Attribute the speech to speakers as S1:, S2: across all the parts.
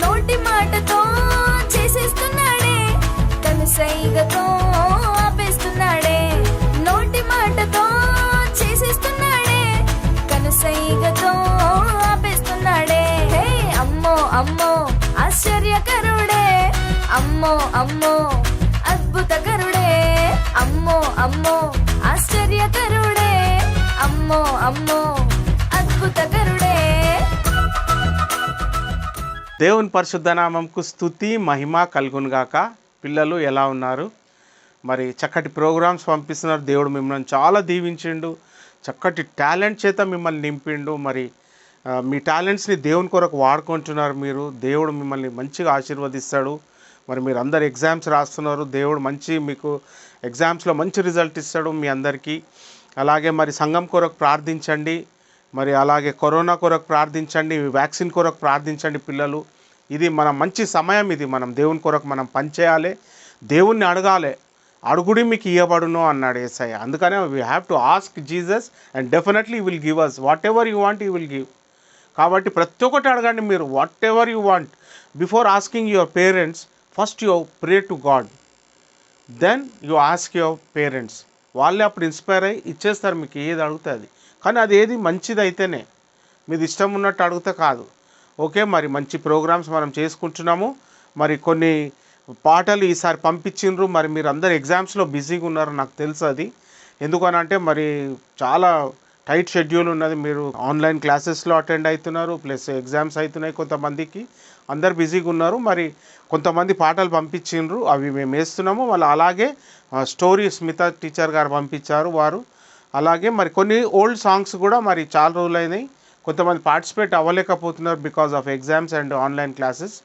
S1: నోటి మాటతో చేసేస్తున్నాడే, కనుసైగతో ఆపేస్తున్నాడే. నోటి మాటతో చేసేస్తున్నాడే, కనుసైగతో ఆపేస్తున్నాడే. హే అమ్మో అమ్మో ఆశ్చర్యకరుడే, అమ్మో అమ్మో అద్భుతకరుడే. అమ్మో అమ్మో ఆశ్చర్యకరుడే, అమ్మో అమ్మో అద్భుతకరుడే.
S2: దేవుని పరిశుద్ధ నామంకు స్తుతి మహిమ కలుగునుగాక. పిల్లలు ఎలా ఉన్నారు? మరి చక్కటి ప్రోగ్రామ్స్ పంపిస్తున్నారు. దేవుడు మిమ్మల్ని చాలా దీవించిండు, చక్కటి టాలెంట్ చేత మిమ్మల్ని నింపిండు. మరి మీ టాలెంట్స్ని దేవుని కొరకు వాడుకుంటున్నారు మీరు. దేవుడు మిమ్మల్ని మంచిగా ఆశీర్వదిస్తాడు. మరి మీరు అందరు ఎగ్జామ్స్ రాస్తున్నారు, దేవుడు మీకు ఎగ్జామ్స్లో మంచి రిజల్ట్ ఇస్తాడు మీ అందరికీ. అలాగే మరి సంఘం కొరకు ప్రార్థించండి, మరి అలాగే కరోనా కొరకు ప్రార్థించండి, వ్యాక్సిన్ కొరకు ప్రార్థించండి పిల్లలు. ఇది మన మంచి సమయం, ఇది మనం దేవుని కొరకు మనం పనిచేయాలి, దేవుణ్ణి అడగాలి. అడుగుడి మీకు ఇవ్వబడును అన్నాడు యేసయ్య. అందుకనే we have to ask Jesus and definitely will give us whatever you want, you will give. కాబట్టి ప్రతి ఒక్కటి అడగండి మీరు, whatever you want. Before asking your parents, first you pray to God, then you ask your parents. వాళ్ళే అప్పుడు inspire అయ్యి ఇచ్చేస్తారు మీకు ఏది అడుగుతుంది. కానీ అది ఏది మంచిది అయితేనే, మీది ఇష్టం ఉన్నట్టు అడిగితే కాదు. ఓకే, మరి మంచి ప్రోగ్రామ్స్ మనం చేసుకుంటున్నాము. మరి కొన్ని పాటలు ఈసారి పంపించిండ్రు. మరి మీరు అందరు ఎగ్జామ్స్లో బిజీగా ఉన్నారు, నాకు తెలుసు అది. ఎందుకనంటే మరి చాలా టైట్ షెడ్యూల్ ఉన్నది. మీరు ఆన్లైన్ క్లాసెస్లో అటెండ్ అవుతున్నారు, ప్లస్ ఎగ్జామ్స్ అవుతున్నాయి కొంతమందికి. అందరు బిజీగా ఉన్నారు. మరి కొంతమంది పాటలు పంపించిండ్రు, అవి మేము వేస్తున్నాము. వాళ్ళు అలాగే స్టోరీ స్మిత టీచర్ గారు పంపించారు వారు. అలాగే మరి కొన్ని ఓల్డ్ సాంగ్స్ కూడా మరి చాలా రోజులు అయినాయి, కొంతమంది పార్టిసిపేట్ అవ్వలేకపోతున్నారు because of exams and online classes.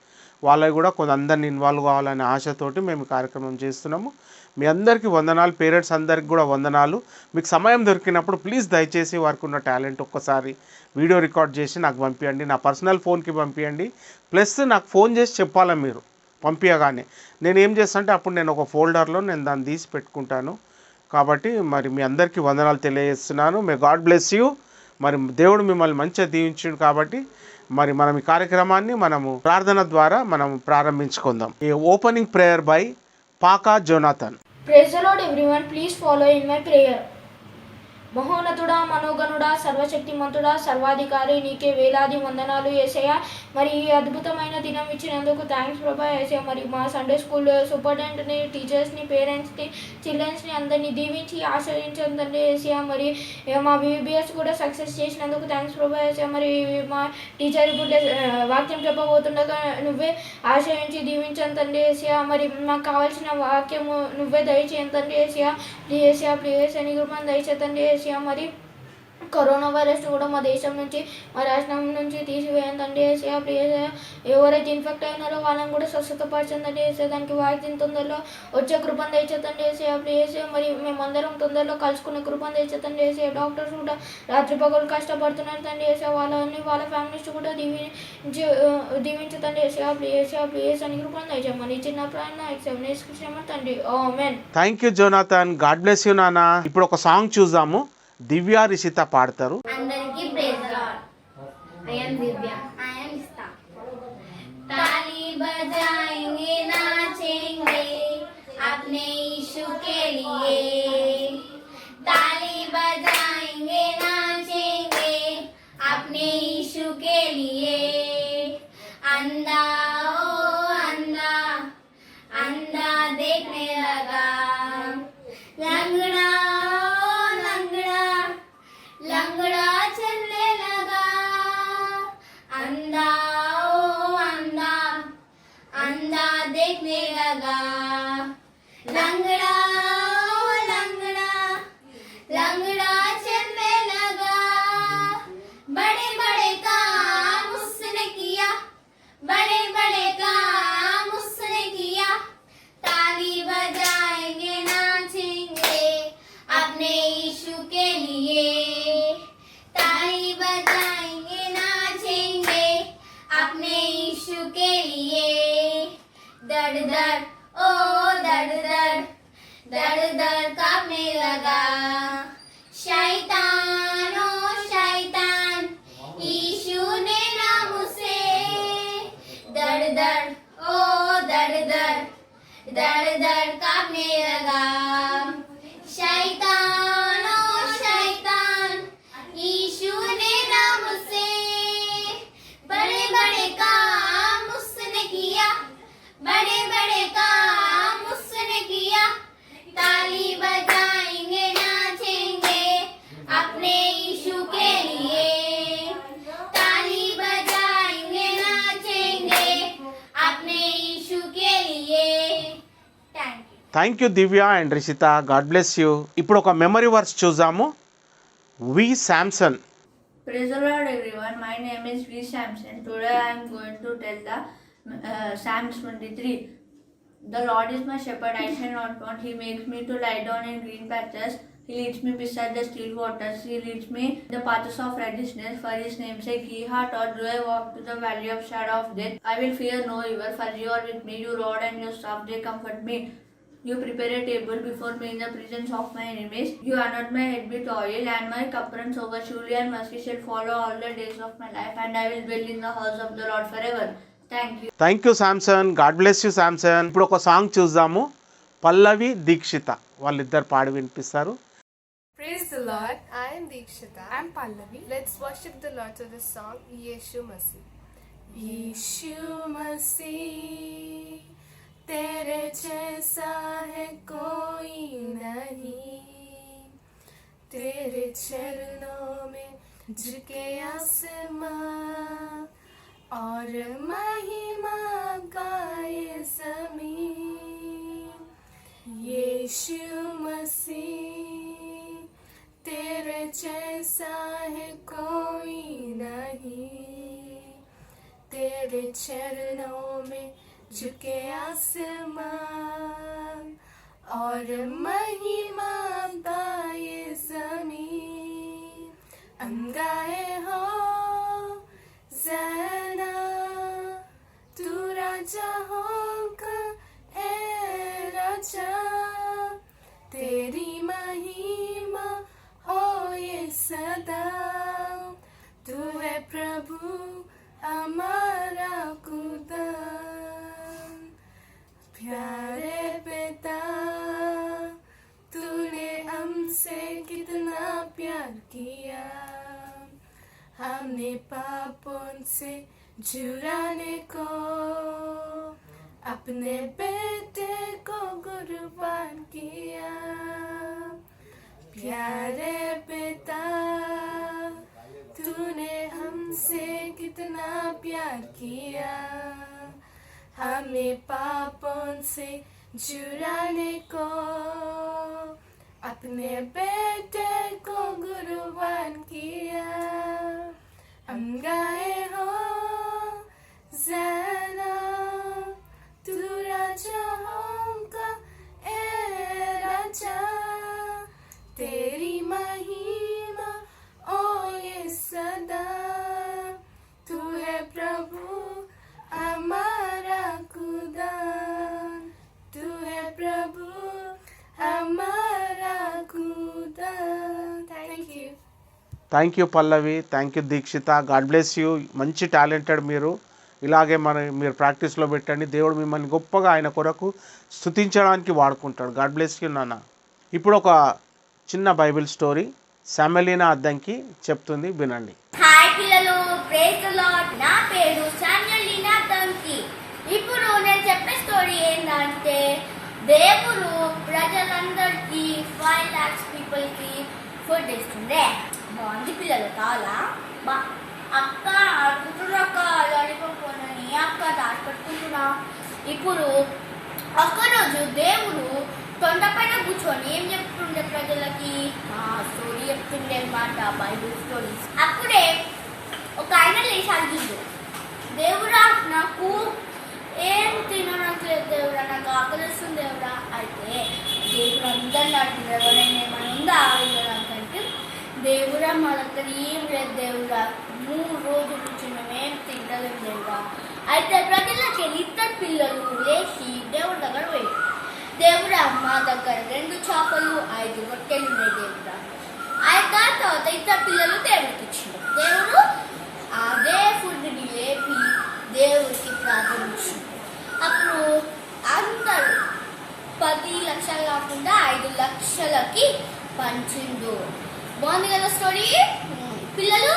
S2: వాళ్ళకి కూడా అందరిని ఇన్వాల్వ్ కావాలనే ఆశతోటి మేము కార్యక్రమం చేస్తున్నాము. మీ అందరికీ వందనాలు, పేరెంట్స్ అందరికి కూడా వందనాలు. మీకు సమయం దొరికినప్పుడు ప్లీజ్ దయచేసి వారికి ఉన్న టాలెంట్ ఒక్కసారి వీడియో రికార్డ్ చేసి నాకు పంపించండి, నా పర్సనల్ ఫోన్కి పంపించండి. ప్లస్ నాకు ఫోన్ చేసి చెప్పాలి మీరు పంపించగానే. నేను ఏం చేస్తానంటే అప్పుడు నేను ఒక ఫోల్డర్లో నేను దాన్ని తీసి పెట్టుకుంటాను. కాబట్టి మరి మీ అందరికీ వందనాలు తెలియజేస్తున్నాను. May God bless you. మరి దేవుడు మిమ్మల్ని మంచిగా దీవించిండు. కాబట్టి మరి మనం ఈ కార్యక్రమాన్ని మనము ప్రార్థన ద్వారా మనం ప్రారంభించుకుందాం. ఈ opening prayer by pak Jonathan.
S3: Praise the Lord everyone, please follow in my prayer. మహోన్నతుడా, మనోగణుడా, సర్వశక్తిమంతుడా, సర్వాధికారి, నీకే వేలాది వందనాలు యేసయ్య. మరి ఈ అద్భుతమైన దినం ఇచ్చినందుకు థ్యాంక్స్ ప్రభా యేసయ్య. మరి మా సండే స్కూల్ సూపరింటెండెంట్ని, టీచర్స్ని, పేరెంట్స్ని, చిల్డ్రన్స్ని అందరినీ దీవించి ఆశ్రయించండి యేసయ్య. మరి మా బీబీఎస్ కూడా సక్సెస్ చేసినందుకు థ్యాంక్స్ ప్రభా యేసయ్య. మరి మా టీచర్ ఇప్పుడు వాక్యం చెప్పబోతుండగా నువ్వే ఆశ్రయించి దీవించండి యేసయ్య. మరి మాకు కావాల్సిన వాక్యము నువ్వే దయచేయండి యేసయ్య. ప్లీజ్ అని కృపను దయచేతండి యేసయ్య. మరి కరోనా వైరస్ కూడా మా దేశం నుంచి, మా రాష్ట్రం నుంచి తీసివేయండి యేసయ్య. ప్లీజ్ ఎవరైతే ఇన్ఫెక్ట్ అయినారో వాళ్ళని కూడా స్వస్థతపరచండి యేసయ్య. దానికి వాక్యం తొందరలో వచ్చే కృపను తెచ్చేతండి యేసయ్య. ప్లీజ్ మరి మేమందరం తొందరలో కలుసుకునే కృపను తెచ్చేతండి యేసయ్య. డాక్టర్స్ కూడా రాత్రి పగలు కష్టపడుతున్నారు తండ్రి యేసయ్య. వాళ్ళ ఫ్యామిలీస్ కూడా దీవించతండి యేసయ్య. ప్లీజ్ అని కృపను తెచ్చామని చిన్న ప్రాణ ఎక్స్ప్రెషన్ తండ్రి. Amen.
S2: Thank you Jonathan, God bless you నాన్న. ఇప్పుడు ఒక సాంగ్ చూద్దాము, దివ్య రిషిత పాడతారు.
S4: అందరికీ praise the Lord. I am Divya, I am Ista. ताली बजाएंगे नाचेंगे अपने यीशु के लिए. ताली बजाएंगे नाचेंगे अपने यीशु के लिए. अंधा ओ अंधा अंधा देखने लगा. लंगड़ा लंगड़ा चलने लगा. अंधा ओ अंधा अंधा देखने लगा. लंगड़ा ओ लंगड़ा लंगड़ा चलने लगा. बड़े बड़े काम उसने किया, बड़े बड़े काम उसने किया. ताली बजाएंगे नाचेंगे अपने यीशु के लिए. ताली बजाएंगे नाचेंगे अपने यीशु के लिए. दर दर ओ दर दर दर दर कांपने लगा. शैतान ओ शैतान यीशु ने नाम से दर दर ओ दर दर दर दर कांपने लगा। शैतान ओ शैतान यीशु ने नाम से बड़े बड़े काम उसने किया, बड़े बड़े काम उसने किया। ताली बजाएंगे नाचेंगे अपने यीशु के लिए, ताली बजाएंगे नाचेंगे अपने यीशु के लिए। Thank you.
S2: Thank you Divya and Rishita, God bless you. ఇప్పుడు ఒక మెమరీ వర్స్ చూద్దాము. V Samson.
S5: Praise the Lord, everyone. My name is V. Samson. Today I am going to tell the Psalms 23. The Lord is my shepherd; I shall not want. He makes me to lie down in green pastures. He leads me beside the still waters. He leads me in the paths of righteousness for His name's sake. Yea, though I walk through the valley of shadow of death, I will fear no evil, for You are with me. Your rod and Your staff, they comfort me. You prepare a table before me in the presence of my enemies. You anoint my head with oil, and my cup runs over. Surely and mercy shall follow all the days of my life, and I will dwell in the house of the Lord forever. Thank you.
S2: Thank you Samson, God bless you Samson. ఇప్పుడు ఒక song చూద్దాము. పల్లవి దీక్షిత వాళ్ళిద్దరు పాడి వినిపిస్తారు.
S6: Praise the Lord. I am Dikshita. I am Pallavi. Let's worship the Lord to this song, Yeshu Masih. Yeshu Masih, तेरे जैसा है कोई नहीं, तेरे चरणों में झुके आसमां और महिमा गाए ज़मीन। यीशु मसीह, तेरे जैसा है कोई नहीं, तेरे चरणों में झुके आसमान और महिमा गाए ज़मीन। हम गाए हो ज़ैना, तू राजा होगा ए राजा, तेरी महिमा हो ये सदा। तू है प्रभु हमारा खुदा, प्यारे पिता तूने हमसे कितना प्यार किया, हमने पापों से छुड़ाने को अपने बेटे को कुर्बान किया। प्यारे पिता तूने हमसे कितना प्यार किया, हमें पापों से छुड़ाने को अपने बेटे को कुर्बान किया। हम गाए हो ज़ैना, तू राजा होगा ए राजा, तेरी महिमा ओ ये सदा। तू है प्रभु हमारा खुदा, तू है प्रभु हमारा खुदा। Thank you.
S2: Thank you Pallavi, thank you Dikshita, God bless you. మంచి టాలెంటెడ్ మీరు. ఇలాగే మీరు ప్రాక్టీస్లో పెట్టండి. దేవుడు మిమ్మల్ని గొప్పగా ఆయన కొరకు స్తుతించడానికి వాడుకుంటాడు. గాడ్ బ్లెస్ యూ నాన్న. ఇప్పుడు ఒక చిన్న బైబిల్ స్టోరీ శామ్యుయలీనా అద్దంకి చెప్తుంది, వినండి.
S4: హాయ్ పిల్లలు, ప్రైజ్ ది లార్డ్. నా పేరు శామ్యుయలీనా అద్దంకి. ఇప్పుడు నేను చెప్పే స్టోరీ ఏంటంటే, దేవుడు ప్రజలందరికీ 5 lakhs పీపుల్కి ఫుడ్ ఇస్తుండే. బాగుంది పిల్లలు, కావాలా? అక్క అక్క లాలీపాప్ కొనని అక్క దాచిపెట్టుకుంటున్నా. ఇప్పుడు ఒక్కరోజు దేవుడు తొండపైన కూర్చొని ఏం చెప్తుండే ప్రజలకి? స్టోరీ చెప్తుండే అన్నమాట, బైబిల్ స్టోరీ. అప్పుడే ఒక ఆయన లేచి అడిగిండు, దేవుడా నాకు ఏం తినట్లేదు దేవుడా, నాకు ఆకలిస్తుంది దేవుడా. అయితే దేవుడు అందరిని అడిగింది, ఎవరైనా ఏమైనా ఉందా అంటే, దేవుడా మా దగ్గర ఏం లేదు దేవుడా, 3 రోజుల నుంచి మేమేం తింటలేదు దేవుడా. అయితే ప్రజలకి 2 పిల్లలు లేచి దేవుడి దగ్గర పోయి, దేవుడా మా దగ్గర 2 చేపలు 5 రొట్టెలు ఉన్నాయి దేవుడా. అయితే తర్వాత 2 పిల్లలు దేవుడికి ఇచ్చిండు. దేవుడు అదే ఫుడ్ని లేపి దేవుడికి ప్రార్థన స్టోరీ పిల్లలు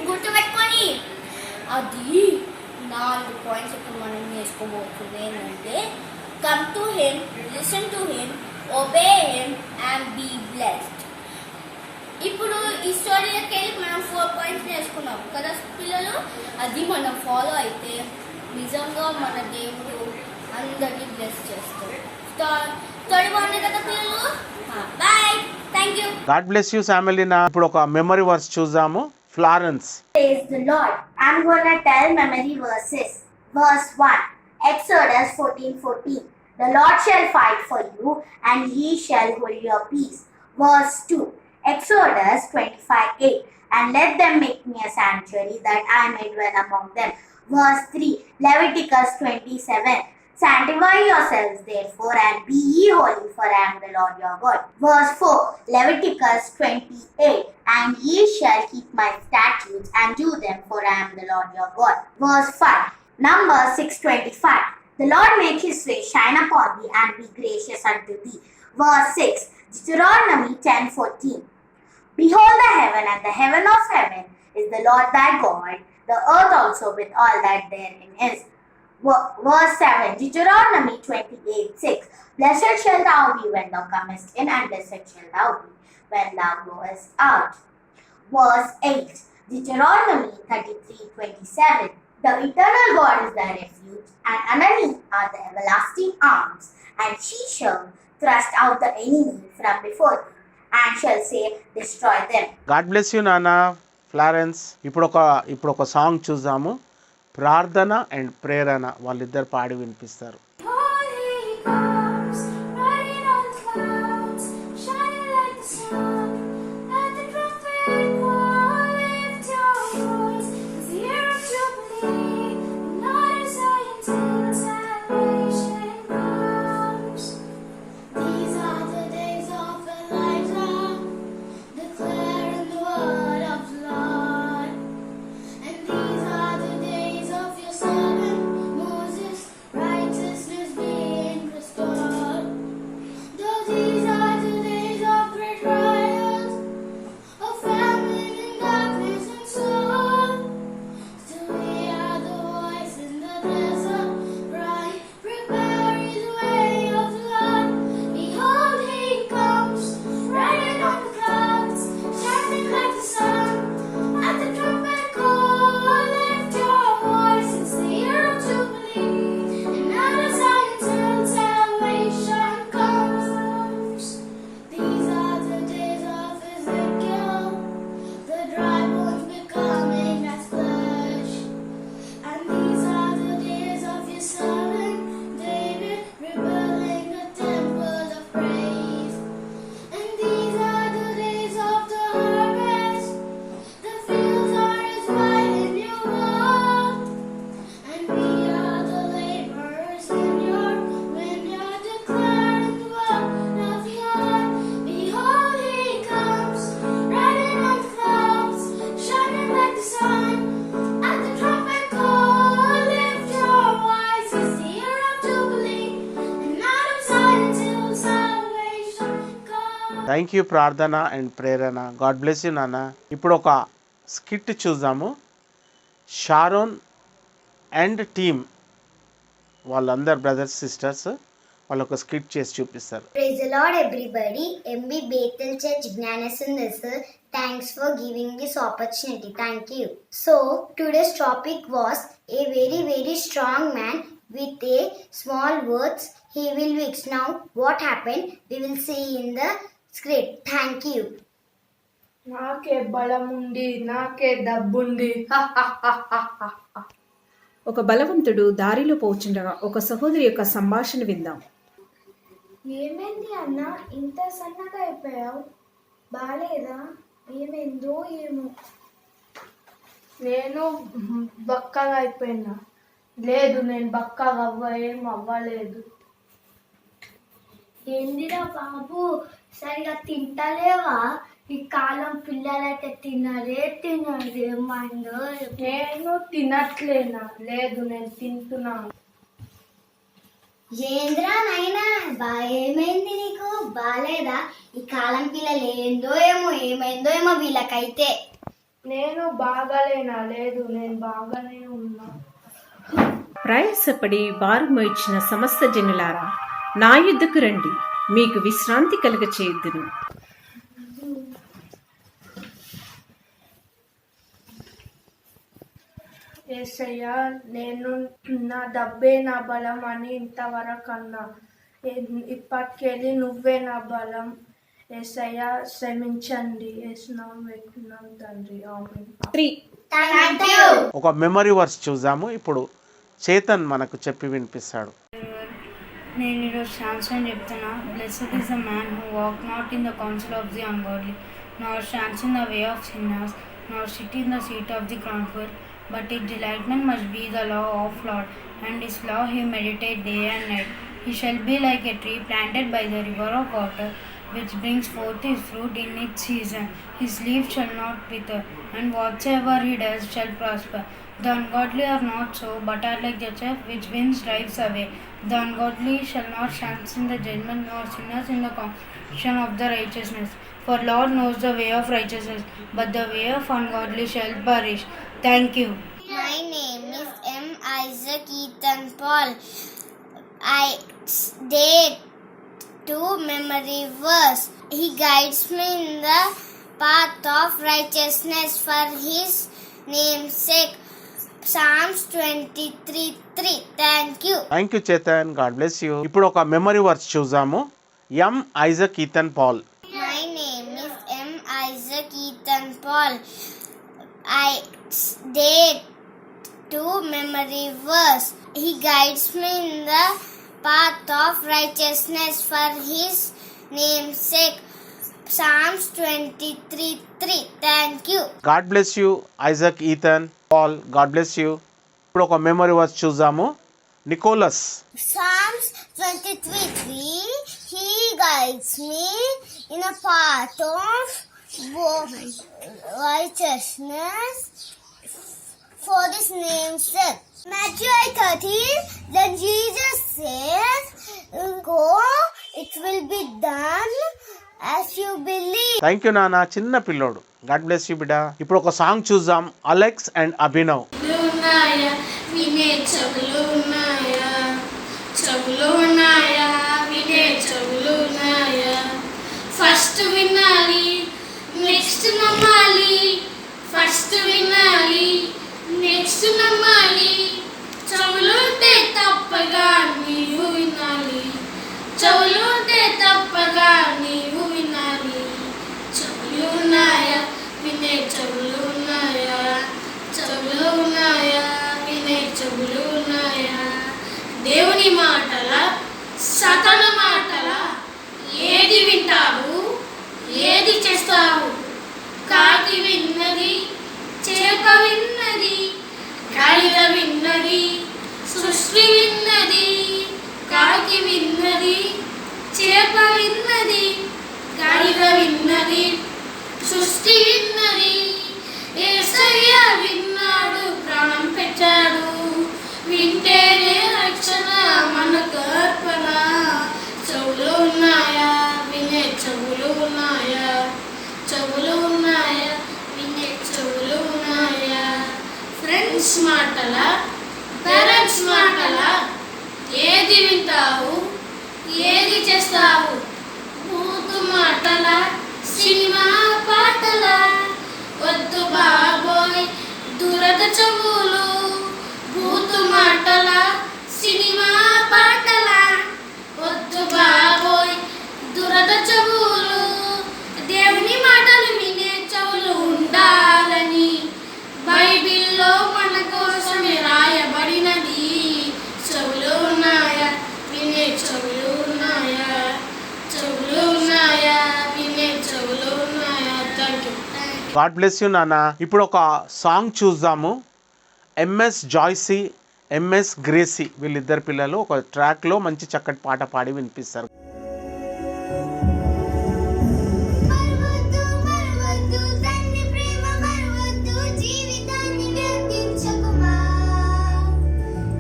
S4: గుర్తుపెట్టుకొని అది 4 పాయింట్స్ ఇప్పుడు మనం నేర్చుకోబోతుంది ఏంటంటే come to him, listen to him, obey him and be blessed. ఇప్పుడు ఈ స్టోరీలోకి వెళ్ళి మనం 4 పాయింట్స్ నేర్చుకున్నాం కదా పిల్లలు. అది మనం ఫాలో అయితే నిజంగా మన దేవుడు అందరినీ బ్లెస్ చేస్తాడు. స్టోరీ బాగుంది కదా పిల్లలు. Bye, thank you.
S2: God bless you Samuelina. ఇప్పుడు ఒక మెమరీ వర్స్ చూద్దాము. Florence.
S7: Praise the Lord. I'm gonna tell memory verses. Verse 1, Exodus 14:14. The Lord shall fight for you, and He shall hold your peace. Verse 2, Exodus 25:8. And let them make me a sanctuary, that I may dwell among them. Verse 3, Leviticus 27. Sanctify yourselves therefore, and be ye holy, for I am the Lord your God. Verse 4, Leviticus 28. And ye shall keep my statutes and do them, for I am the Lord your God. Verse 5, Numbers 6:25. The Lord make his face shine upon thee, and be gracious unto thee. Verse 6, Deuteronomy 10:14. Behold, the heaven and the heaven of heaven is the Lord thy God, the earth also with all that therein is. Verse 7, Deuteronomy 28:6. Blessed shalt thou be when thou comest in, and blessed shalt thou be when thou goest out. Verse 8, Deuteronomy 33:27. The eternal God is thy refuge, and underneath are the everlasting arms, and she shall thrust out the enemy from before thee, and shall say, destroy them.
S2: God bless you నాన్న Florence. ఇప్పుడు ఒక song చూద్దాము. ప్రార్థన and ప్రేరణ వాళ్ళిద్దరు పాడి వినిపిస్తారు.
S1: Holy comes, riding on clouds, shining like the sun. Let the trumpet call, lift your voice. It's the year of Jubilee, not in Zion till salvation comes. These are the days of Elijah, declaring the word of the Lord. And these are the days of your servant Moses, righteousness being restored. Though these are the days of great trials, of famine and darkness and sorrow, still we are the voice in the desert, crying, prepare the way of the Lord. Behold, he comes, riding on the clouds, shining like the sun. At the trumpet call, lift your voice, it's the year of Jubilee, and out of Zion till salvation comes. These are the days of Ezekiel, the dry bones becoming as flesh. And these are the days of your servant David, rebuilding the temple of praise. And these are the days of the harvest, the fields are as white in your world. And we are the laborers in your vineyard, declaring the word of the Lord. Behold, he comes, riding on the clouds, shining like the sun. At the trumpet call, lift your voice, it's the year of Jubilee, and out of Zion till salvation comes.
S2: Thank you Prarthana and Prerana. God bless you నాన్న. ఇప్పుడు ఒక skit చూద్దాము. Sharon and team వాళ్ళందరు brothers sisters వాళ్ళు ఒక skit చేసి చూపిస్తారు.
S7: Praise the Lord, everybody. MB Bethel Church Gnanasundasu, thanks for giving this opportunity. Thank you. So, today's topic was a very, very strong man with a small words. He will fix. Now, what happened? We will see in the script. Thank you.
S3: నాకే బలముంది, నాకే డబ్బుంది.
S8: ఒక బలవంతుడు దారిలో పోచుండగా ఒక సహోదరి యొక్క సంభాషణ విందాం.
S3: ఏమైంది అన్న, ఇంత సన్నగా అయిపోయావు? బాలేదా? ఏమైందో ఏమో. నేను బక్కగా అయిపోయినా? లేదు, నేను బక్కగా ఏం అవ్వలేదు.
S4: ఏందిరా బాబు, సరిగా తింటలేవా? ఈ కాలం పిల్లలైతే తినరే మందో.
S3: నేను తినట్లేనా? లేదు, నేను తింటున్నాను.
S4: ఏంద్రా నైనా ఏమైంది నీకు? బాలేదా? ఈ కాలం పిల్లలు ఏందో ఏమో ఏమైందో ఏమో వీళ్ళకైతే.
S3: నేను బాగాలేనా? లేదు, నేను బాగానే ఉన్నా.
S8: ప్రయాసపడి భారం మోయించిన సమస్త జనులారా, నా యుద్ధకు రండి, మీకు విశ్రాంతి కలుగ చేయుదును.
S3: యేసయ్యా, నేను నా డబ్బే నా బలం అని ఇంతవరకు అన్నా. ఇప్పటికెళ్ళి నువ్వే నా బలం. యేసయ్యా, క్షమించండి. యేసునామం పెట్టుకున్నాం తండ్రి, ఆమేన్.
S8: 3.
S2: ఒక మెమరీ వర్స్ చూద్దాము. ఇప్పుడు చేతన్ మనకు చెప్పి వినిపిస్తాడు.
S9: నేను ఈరోజు శాంసన్ చెప్తున్నా. Blessed is the man who walk not in the counsel of the ungodly, nor stands in the way of sinners, nor sit in the seat of the scornful, but his delightment must be the law of Lord, and his law he meditate day and night. He shall be like a tree planted by the river of water, which brings forth his fruit in its season. His leaf shall not wither, and whatsoever he does shall prosper. The ungodly are not so, but are like the chaff which wind drives away. The ungodly shall not stand in the judgment, nor sinners in the congregation of the righteousness. For Lord knows the way of righteousness, but the way of ungodly shall perish. Thank you.
S4: My name is M. Isaac Ethan Paul. I date to memory verse. He guides me in the path of righteousness for his name's sake. Psalms 23:3. Thank you.
S2: Thank you Chetan, God bless you. ఇప్పుడు ఒక memory verse చూద్దాము. M Isaac Ethan Paul.
S4: My name is M. Isaac Ethan Paul. I date to memory verse. He guides me in the path of righteousness for his name's sake. Psalms 23:3. Thank you.
S2: God bless you Isaac Ethan Paul, God bless you. ఇప్పుడు ఒక memory verse చూద్దాము. Nicholas.
S4: Psalms 23:3. He guides me in a path of righteousness for his name's sake. Matthew 13. Then Jesus says, "Go, it will be done as you believe."
S2: Thank you నాన్న, చిన్న పిల్లోడు. God bless you బిడ్డ. ఇప్పుడు ఒక song చూద్దాం. Alex and Abhinav.
S3: ఉన్నాయా వినే చెవులు ఉన్నాయా, చెవులు ఉన్నాయా వినే చెవులు ఉన్నాయా. ఫస్ట్ వినాలి, నెక్స్ట్ నమ్మాలి. ఫస్ట్ వినాలి, నెక్స్ట్ నమ్మాలి. చెవులుంటే తప్పగా నీవు వినాలి. చెవులుంటే తప్పగా నీవు వినాలి. చెవులు ఉన్నాయా వినే చెవులు ఉన్నాయా, చెవులు ఉన్నాయా వినే చెవులు ఉన్నాయా. దేవుని మాటల సతన మాటల ఏది వింటావు, ఏది చేస్తావు. కాకి విన్నది, చేప విన్నది, గాడిద విన్నది, సృష్టి విన్నది. కాకి విన్నది, చేప విన్నది, గాడిద విన్నది, సృష్టి విన్నది. యేసయ్య విన్నాడు, ప్రాణం పెట్టాడు. వింటేనే రక్షణ మనకు అర్పణ. చెవులు ఉన్నాయా వినే చెవులు ఉన్నాయా, చెవులు ఉన్నాయా వినే చెవులు ఉన్నాయా. ఫ్రెండ్స్ మాటల, పేరెంట్స్ మాటల ఏది వింటావు, ఏది చేస్తావు. బూతు మాటల, సినిమా పాటల వద్దు బాబోయ్ దురద చెవులు. బూతు మాటల, సినిమా పాటల వద్దు బాబోయ్ దురద చెవులు. దేవుని మాటలు వినే చెవులు ఉండాలని బైబిల్లో మన కోసమే రాయబడినది. చెవులు ఉన్నాయా వినే చెవులు ఉన్నాయా, చెవులు ఉన్నాయా వినే చెవులు ఉన్నాయా. Thank you.
S2: God bless you నాన్న. ఇప్పుడు ఒక సాంగ్ చూద్దాము. ఎంఎస్ జాయ్సీ, ఎంఎస్ గ్రేసీ, వీళ్ళిద్దరు పిల్లలు ఒక ట్రాక్లో మంచి చక్కటి పాట పాడి వినిపిస్తారు.
S1: మరువద్దు మరువద్దు తండ్రి ప్రేమ మరువద్దు, జీవితాన్ని వ్యర్థించకుమా.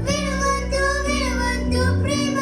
S1: విడువద్దు విడువద్దు ప్రేమ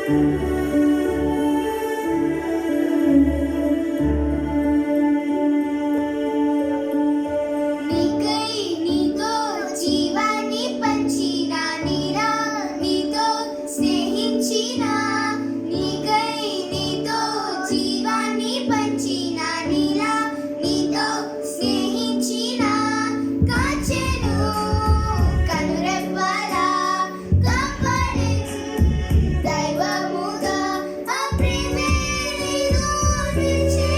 S1: నీకై నీతో జీవాన్ని పంచిన నీరా నీతో స్నేహించిన నీకై నీతో జీవాన్ని పంచిన నీరా నీతో స్నేహించిన కాచెను కనురెప్పలా కాపాడెను దైవముగా ఆ ప్రేమే నీలో నిలిచే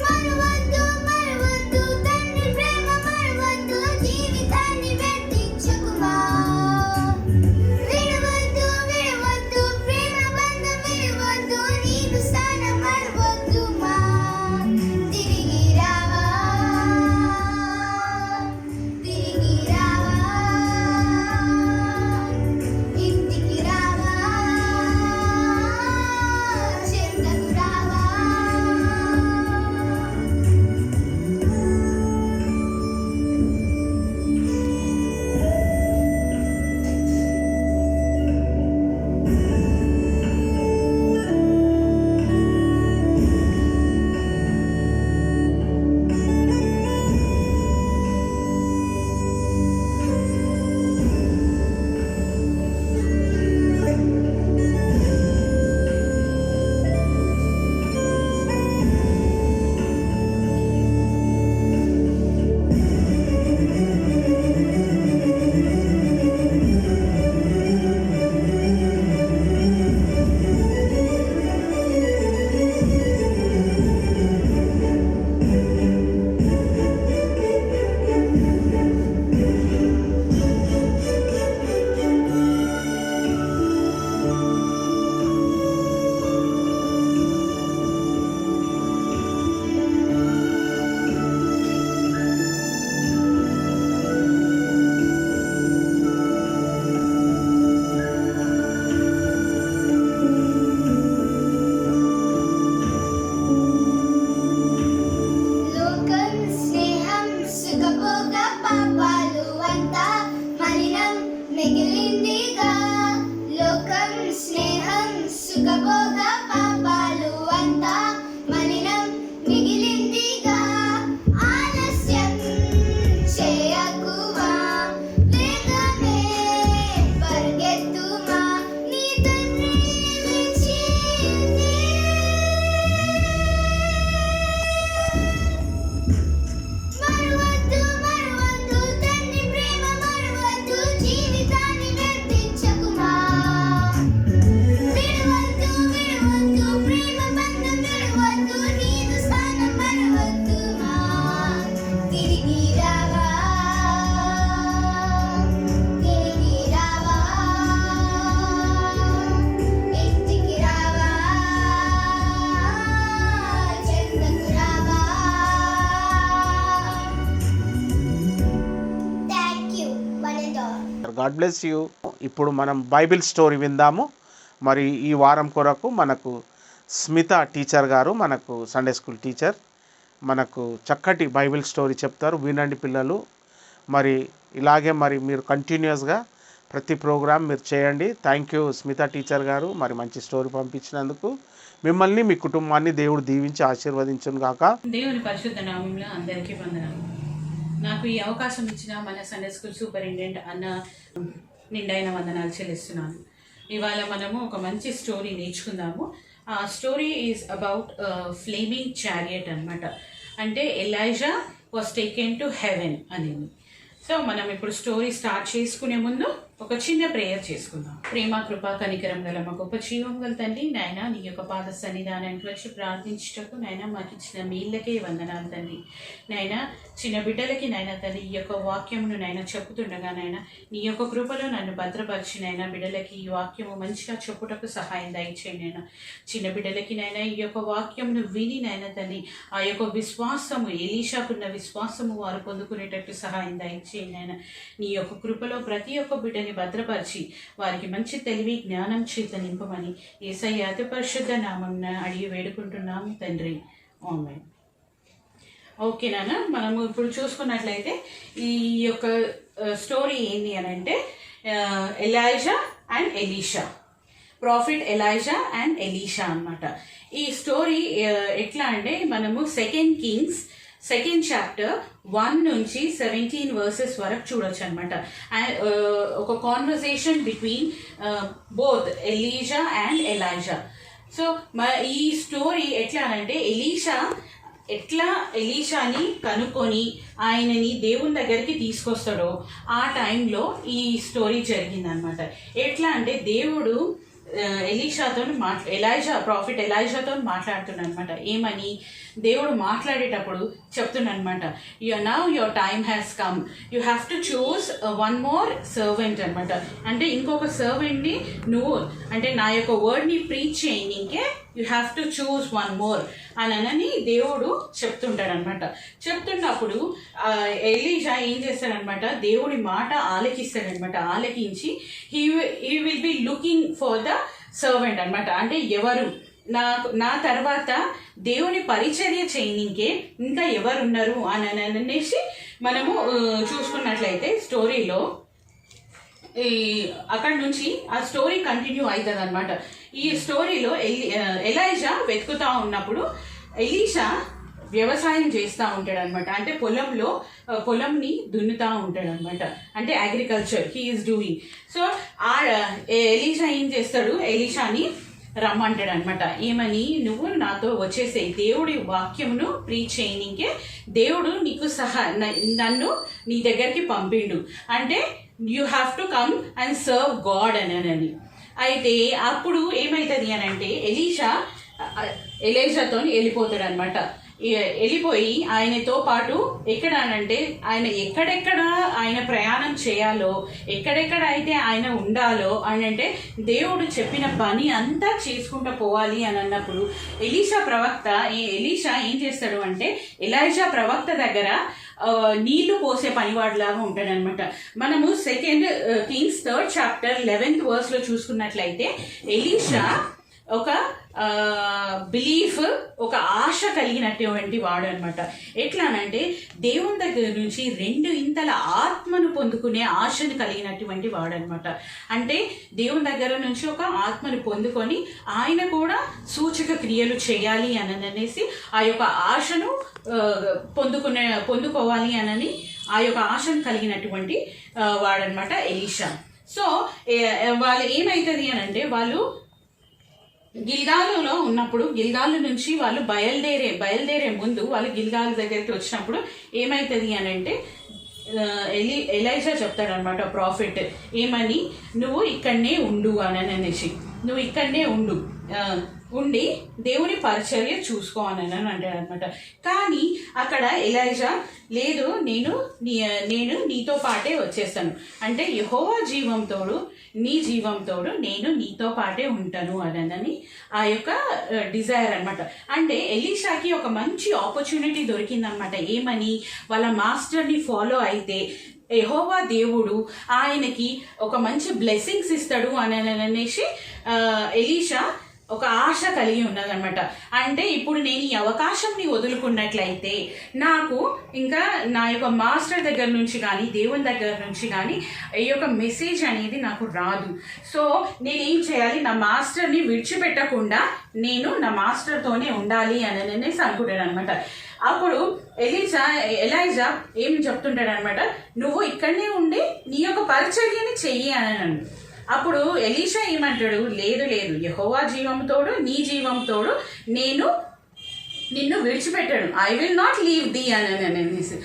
S1: మరువద్దు మరువద్దు తండ్రి ప్రేమ మరువద్దు జీవితాన్ని వెట్టించుకుమా విడవద్దు విడవద్దు ప్రేమ బంధం విడవద్దు నీకు స్థానం మరువద్దు మా తిరిగి రావా ఇంటికి రావా చెంతకు రావా లోకం స్నేహం సుఖభోగ పాపాలు అంతా మలినం మిగిలిందిగా లోకం స్నేహం సుఖభోగ పాపాలు అంతా మలినం మిగిలిందిగా ఆలస్యం చేయకుమా వేగమే పరిగెత్తుమా నీ తండ్రి వేచి ఉంది. మరువద్దు మరువద్దు తండ్రి ప్రేమ మరువద్దు జీవితాన్ని వెట్టించకుమా విడవద్దు విడవద్దు ప్రేమ బంధం విడవద్దు నీదు స్థానం మరువద్దు మా తిరిగి రావా ఇంటికి రావా చెంతకు రావా thank you Vanender
S2: God bless you. ఇప్పుడు మనం బైబిల్ స్టోరీ విందాము. మరి ఈ వారం కొరకు మనకు స్మిత టీచర్ గారు, మనకు సండే స్కూల్ టీచర్, మనకు చక్కటి బైబిల్ స్టోరీ చెప్తారు. వినండి పిల్లలు. మరి ఇలాగే మరి మీరు కంటిన్యూస్గా ప్రతి ప్రోగ్రామ్ మీరు చేయండి. థ్యాంక్ యూ స్మిత టీచర్ గారు, మరి మంచి స్టోరీ పంపించినందుకు. మిమ్మల్ని మీ కుటుంబాన్ని దేవుడు దీవించి ఆశీర్వదించును గాక.
S10: దేవుని పరిశుద్ధ నామంలో అందరికీ వందనాలు. నాకు ఈ అవకాశం ఇచ్చిన మన సండే స్కూల్ సూపరింటెండెంట్ అన్న నిండైన వందనాలు చెల్లిస్తున్నాను. ఇవాళ మనము ఒక మంచి స్టోరీ నేర్చుకుందాము. ఆ story is about Fleming chariot అన్నమాట. అంటే Elijah was taken to heaven అనేది. సో మనం ఇప్పుడు స్టోరీ స్టార్ట్ చేసుకునే ముందు ఒక చిన్న ప్రేయర్ చేసుకుందాం. ప్రేమ కృపా కనికరం గల మా గొప్ప జీవం గల తండ్రి, నాయన నీ యొక్క పాద సన్నిధానానికి వచ్చి ప్రార్థించటకు నాయన మాకు ఇచ్చిన మీళ్ళకే వందనాలు తండ్రి. నాయన చిన్న బిడ్డలకి నాయన తండ్రి ఈ యొక్క వాక్యమును నాయన చెప్పుతుండగా నాయన నీ యొక్క కృపలో నన్ను భద్రపరిచి నాయన బిడ్డలకి ఈ వాక్యము మంచిగా చెప్పుటకు సహాయం దయచేయండి. నాయన చిన్న బిడ్డలకి నాయన ఈ యొక్క వాక్యమును విని నాయన తండ్రి ఆ యొక్క విశ్వాసము, ఎలీషాకున్న విశ్వాసము వారు పొందుకునేటట్టు సహాయం దయచేయండి. నాయన నీ యొక్క కృపలో ప్రతి ఒక్క బిడ్డని భద్రపరిచి వారికి మంచి తెలివి జ్ఞానం చేత నింపమని యేసయ్య అతి పరిశుద్ధ నామమున అడిగి వేడుకుంటున్నాము తండ్రి. ఆమేన్. ఓకేనా. మనము ఇప్పుడు చూసుకున్నట్లయితే ఈ యొక్క స్టోరీ ఏంటి అని అంటే Elijah and Elisha, profit Elijah and Elisha అన్నమాట. ఈ స్టోరీ ఎట్లా అంటే మనము 2 Kings 2nd chapter 1 నుంచి 17 verses వరకు చూడొచ్చు అనమాట. ఒక conversation between both Elisha and Elijah. So ఈ స్టోరీ ఎట్లా అంటే ఎలీషాని కనుక్కొని ఆయనని దేవుని దగ్గరికి తీసుకొస్తాడో ఆ టైంలో ఈ స్టోరీ జరిగిందనమాట. ఎట్లా అంటే దేవుడు ప్రాఫిట్ ఎలైజాతో మాట్లాడుతున్నాడు అనమాట. ఏమని దేవుడు మాట్లాడేటప్పుడు చెప్తున్నానమాట, your time has come, you have to choose 1 more servant అనమాట. అంటే ఇంకొక సర్వెంట్ని నువ్వు అంటే నా యొక్క వర్డ్ని ప్రీచ్ చేయనీకే you have to choose 1 more అని దేవుడు చెప్తుంటాడనమాట. చెప్తున్నప్పుడు ఎలీషా ఏం చేస్తాడనమాట, దేవుడి మాట ఆలకిస్తాడనమాట. ఆలకించి he will be looking for the servant అనమాట. అంటే ఎవరు నా తర్వాత దేవుని పరిచర్య చేయనీకే ఇంకా ఎవరున్నారు అని అనేసి మనము చూసుకున్నట్లయితే స్టోరీలో అక్కడ నుంచి ఆ స్టోరీ కంటిన్యూ అవుతుంది అనమాట. ఈ స్టోరీలో ఎలైజా వెతుకుతా ఉన్నప్పుడు ఎలీషా వ్యవసాయం చేస్తూ ఉంటాడు అనమాట. అంటే పొలంని దున్నుతూ ఉంటాడు అనమాట. అంటే agriculture he is doing. So Elisha ఏం చేస్తాడు, ఎలీషాని రమ్మంటాడు అనమాట. ఏమని, నువ్వు నాతో వచ్చేసేయి, దేవుడి వాక్యమును ప్రీచ్ చేయనీకే దేవుడు నీకు నన్ను నీ దగ్గరికి పంపిండు, అంటే you have to come and serve God అని. అయితే అప్పుడు ఏమవుతుంది అని అంటే ఎలీషాతో వెళ్ళిపోతాడు అనమాట. వెళ్ళిపోయి ఆయనతో పాటు ఎక్కడానంటే ఆయన ఎక్కడెక్కడ ఆయన ప్రయాణం చేయాలో, ఎక్కడెక్కడ అయితే ఆయన ఉండాలో అని అంటే దేవుడు చెప్పిన పని అంతా చేసుకుంటూ పోవాలి అని అన్నప్పుడు ఎలీషా ఏం చేస్తాడు అంటే ఎలైజా ప్రవక్త దగ్గర నీళ్లు పోసే పనివాడిలాగా ఉంటాడనమాట. మనము 2 Kings 3rd chapter 11th verse లో చూసుకున్నట్లయితే ఎలీషా ఒక బిలీఫ్, ఒక ఆశ కలిగినటువంటి వాడు అనమాట. ఎట్లానంటే దేవుని దగ్గర నుంచి 2 ఇంతల ఆత్మను పొందుకునే ఆశను కలిగినటువంటి వాడు అనమాట. అంటే దేవుని దగ్గర నుంచి ఒక ఆత్మను పొందుకొని ఆయన కూడా సూచక క్రియలు చేయాలి అని అనేసి ఆ యొక్క ఆశను పొందుకోవాలి అని ఆ యొక్క ఆశను కలిగినటువంటి వాడనమాట ఎలీషా. సో వాళ్ళు ఏమవుతుంది అని అంటే వాళ్ళు గిల్గాలులో ఉన్నప్పుడు గిల్గాలు నుంచి వాళ్ళు బయలుదేరే ముందు వాళ్ళు గిల్గాలు దగ్గరికి వచ్చినప్పుడు ఏమవుతుంది అని అంటే ఎలైజా చెప్తాడనమాట ప్రాఫిట్ ఏమని, నువ్వు ఇక్కడనే ఉండు అని అనేసి, నువ్వు ఇక్కడనే ఉండి దేవుని పరిచర్య చూసుకో అని అంటాడనమాట. కానీ అక్కడ ఎలైజా లేదు, నేను నీతో పాటే వచ్చేస్తాను, అంటే యెహోవా జీవంతోడు నీ జీవంతోడు నేను నీతో పాటే ఉంటాను అని ఆ యొక్క డిజైర్ అనమాట. అంటే ఎలీషాకి ఒక మంచి ఆపర్చునిటీ దొరికిందనమాట. ఏమని, వాళ్ళ మాస్టర్ని ఫాలో అయితే యెహోవా దేవుడు ఆయనకి ఒక మంచి బ్లెస్సింగ్స్ ఇస్తాడు అని అనేసి ఎలీషా ఒక ఆశ కలిగి ఉన్నదనమాట. అంటే ఇప్పుడు నేను ఈ అవకాశంని వదులుకున్నట్లయితే నాకు ఇంకా నా యొక్క మాస్టర్ దగ్గర నుంచి కానీ దేవుని దగ్గర నుంచి కానీ ఈ యొక్క మెసేజ్ అనేది నాకు రాదు. సో నేనేం చేయాలి, నా మాస్టర్ని విడిచిపెట్టకుండా నేను నా మాస్టర్తోనే ఉండాలి అని అనేసి అనుకుంటాను అనమాట. అప్పుడు ఎలైజా ఏం చెప్తుంటాడు అనమాట, నువ్వు ఇక్కడనే ఉండి నీ యొక్క పరిచర్యని చెయ్యి అని. అప్పుడు ఎలీషా ఏమంటాడు, లేదు యెహోవా జీవంతోడు నీ జీవంతోడు నేను నిన్ను విడిచిపెట్టాడు, I will not leave the అని అనేసి.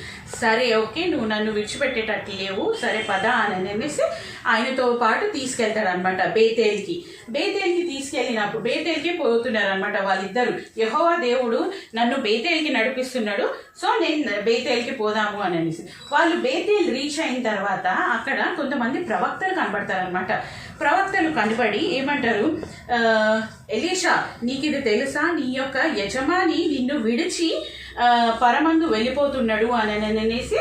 S10: సరే ఓకే, నువ్వు నన్ను విడిచిపెట్టేటట్లు లేవు, సరే పద అని అనేసి ఆయనతో పాటు తీసుకెళ్తాడు అనమాట బేతేల్కి తీసుకెళ్ళినప్పుడు బేతేల్కి పోతున్నారనమాట వాళ్ళిద్దరు. యెహోవా దేవుడు నన్ను బేతేల్కి నడిపిస్తున్నాడు, సో నేను బేతేల్కి పోదాము అని అనేసి వాళ్ళు బేతేల్ రీచ్ అయిన తర్వాత అక్కడ కొంతమంది ప్రవక్తలు కనబడతారనమాట. ప్రవక్తలు కనబడి ఏమంటారు, ఎలీషా నీకు ఇది తెలుసా, నీ యొక్క యజమాని నిన్ను విడిచి పరమందు వెళ్ళిపోతున్నాడు అని అనేసి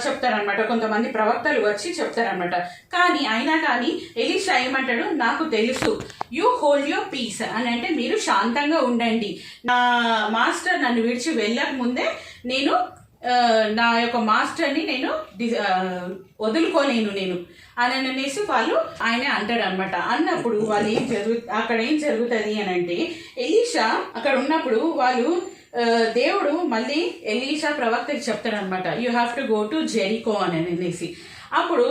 S10: చెప్తారనమాట, కొంతమంది ప్రవక్తలు వచ్చి చెప్తారనమాట. కానీ అయినా కానీ ఎలీషా ఏమంటాడు, నాకు తెలుసు, యూ హోల్డ్ యువర్ పీస్ అని అంటే మీరు శాంతంగా ఉండండి, నా మాస్టర్ నన్ను విడిచి వెళ్ళక ముందే నేను నా యొక్క మాస్టర్ని నేను వదులుకోలేను నేను అని అనేసి వాళ్ళు ఆయన అంటాడు అనమాట. అన్నప్పుడు వాళ్ళు అక్కడ ఏం జరుగుతుంది అని అంటే, ఎలీషా అక్కడ ఉన్నప్పుడు వాళ్ళు దేవుడు మళ్ళీ ఎలీషా ప్రవక్తకి చెప్తాడు అనమాట, you have to go to Jericho అని అనేసి. అప్పుడు